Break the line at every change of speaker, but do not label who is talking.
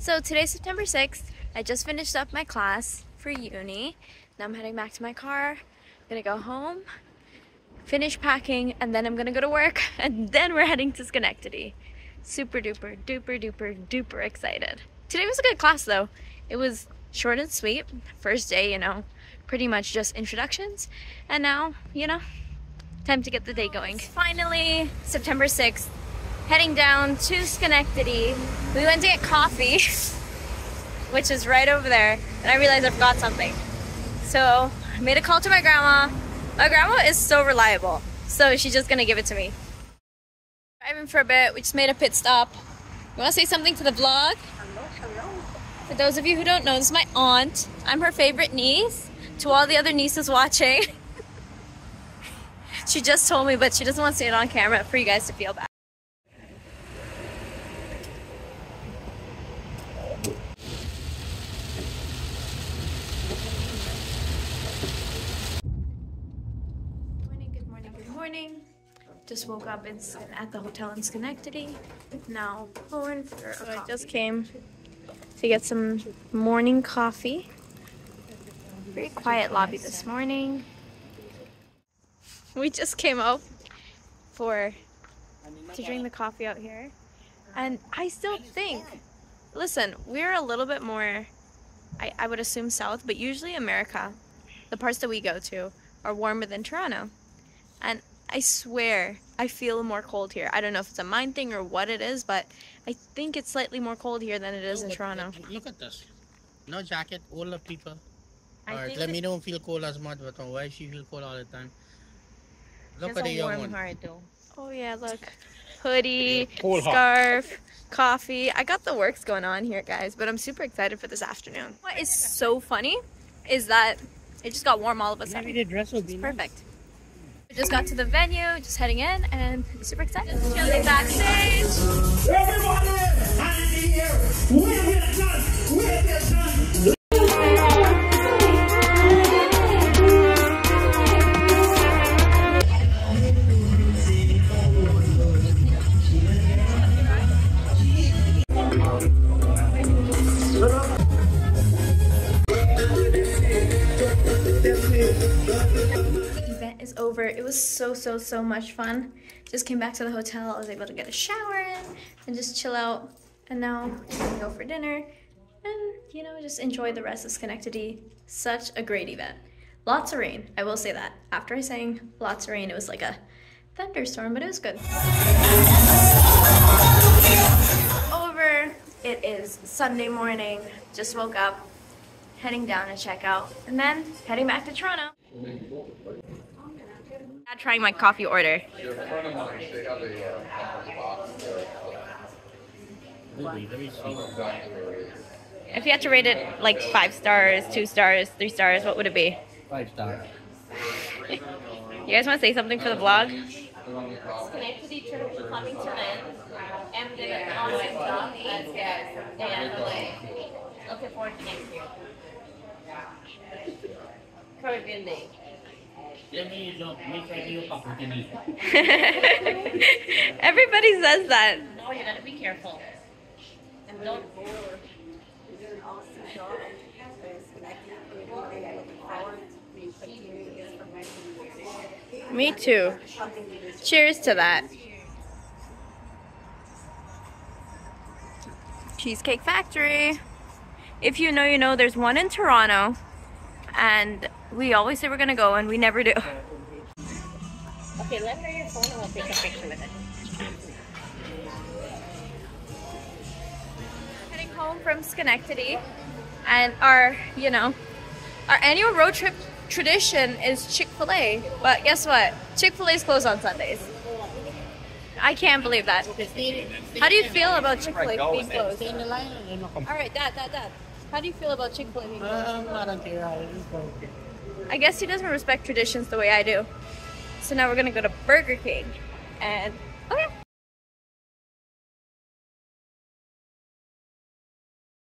So today's September 6th. I just finished up my class for uni. Now I'm heading back to my car. I'm gonna go home, finish packing, and then I'm gonna go to work, and then we're heading to Schenectady. Super duper duper duper duper excited. Today was a good class though. It was short and sweet. First day, you know, pretty much just introductions, and now, you know, time to get the day going. It's finally September 6th. Heading down to Schenectady. We went to get coffee, which is right over there, and I realized I forgot something. So I made a call to my grandma. My grandma is so reliable, so she's just gonna give it to me. Driving for a bit, we just made a pit stop. You wanna say something to the vlog?
Hello.
For those of you who don't know, this is my aunt. I'm her favorite niece. To all the other nieces watching. She just told me, but she doesn't want to say it on camera for you guys to feel bad. Good morning. Just woke up at the hotel in Schenectady. Now going for a coffee. I just came to get some morning coffee. Very quiet lobby this morning. We just came out to drink the coffee out here, and I still think, listen, we're a little bit more, I would assume south, but usually America, the parts that we go to are warmer than Toronto. And I swear, I feel more cold here. I don't know if it's a mind thing or what it is, but I think it's slightly more cold here than it is in Toronto.
Look at this. No jacket, older people. Alright, let me don't feel cold as much, but why she feel cold all the time? Look at the young one.
Heart, though.
Oh yeah, look. Hoodie, scarf, coffee. I got the works going on here, guys, but I'm super excited for this afternoon. What is so funny is that it just got warm all of a sudden.
Maybe the dress will be
it's perfect. We just got to the venue, just heading in, and I'm super excited. Just chilling backstage.
Everybody, hand in the air. We're done. We're done.
Over. It was so much fun. Just came back to the hotel. I was able to get a shower in and just chill out, and now we're gonna go for dinner and, you know, just enjoy the rest of Schenectady. Such a great event. Lots of rain, I will say that. After I sang lots of rain, it was like a thunderstorm, but it was good. Over. It is Sunday morning. Just woke up, heading down to check out, and then heading back to Toronto. Trying my coffee order. If you had to rate it like 5 stars, 2 stars, 3 stars, what would it be?
5 stars.
You guys want to say something for the vlog? Schenectady coming to end, and then awesome coffee, and looking forward to next year. Caribbean Day. Everybody says that.
No, you gotta be careful. And don't.
Me too. Cheers to that. Cheesecake Factory. If you know, you know. There's one in Toronto, and we always say we're gonna go, and we never do.
Okay, lend her your phone and we'll take a picture with it.
Heading home from Schenectady, and our annual road trip tradition is Chick-fil-A. But guess what? Chick-fil-A is closed on Sundays. I can't believe that. How do you feel about Chick-fil-A being closed? Alright, Dad. How do you feel about Chick-fil-A being closed?
I don't care.
I guess he doesn't respect traditions the way I do. So now we're gonna go to Burger King, and